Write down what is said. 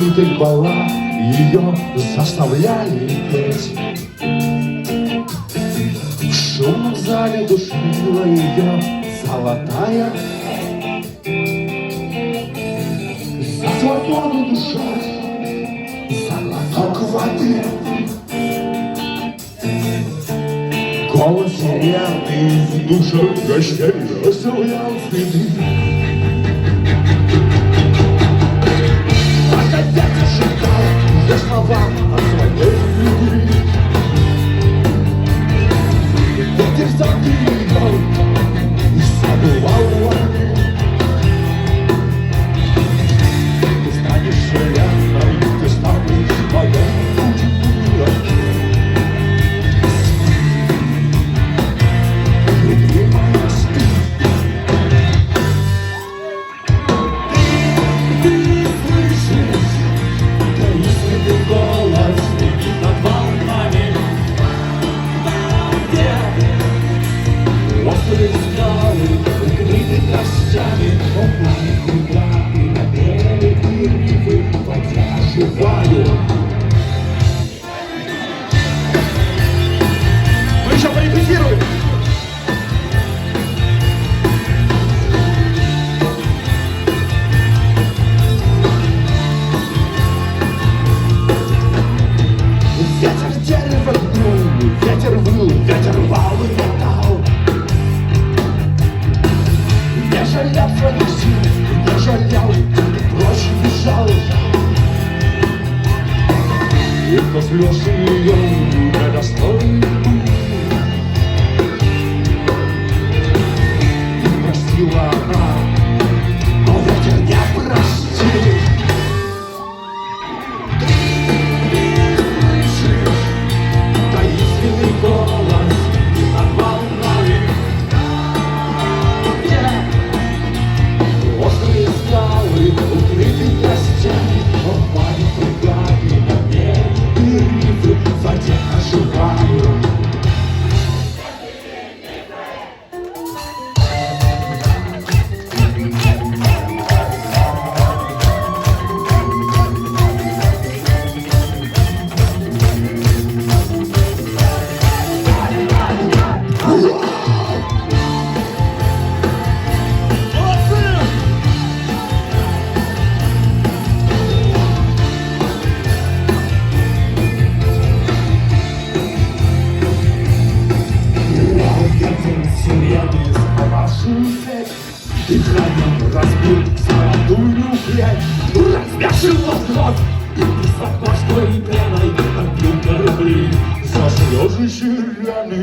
открытой была, ее заставляли петь. В шумном зале душила ее золотая. За свободу душа, за глоток воды. Голос сирены в душах гостей оставлял следы. Опять ожидал я слова о своей любви. Ветер задымал и забывал огни. Ты станешь рядом, ты станешь моей любовью. Любимая спи. Ты слышишь таинственный голос над волнами? Там, где острые скалы укрыты дождями, опали куда и на берег рифы в воде оживаю. Мы еще порепетируем! Ветер дерево гнул, ветер выл, ветер вал и металл. Не жалел своих сил, не жалел, прочь бежал. И кто слез ее недостойный, не простила она, но ветер не простил. Таинственный голос над волнами, где острые скалы укрыты костями, опали кругами на берег рифы в воде оживают. Сирены, сковавшую цепь, ты вдвоем разбил золотую плеть, разбивший вот-вот, и ты сапожкой пеной отбил корабли за слезы сирены.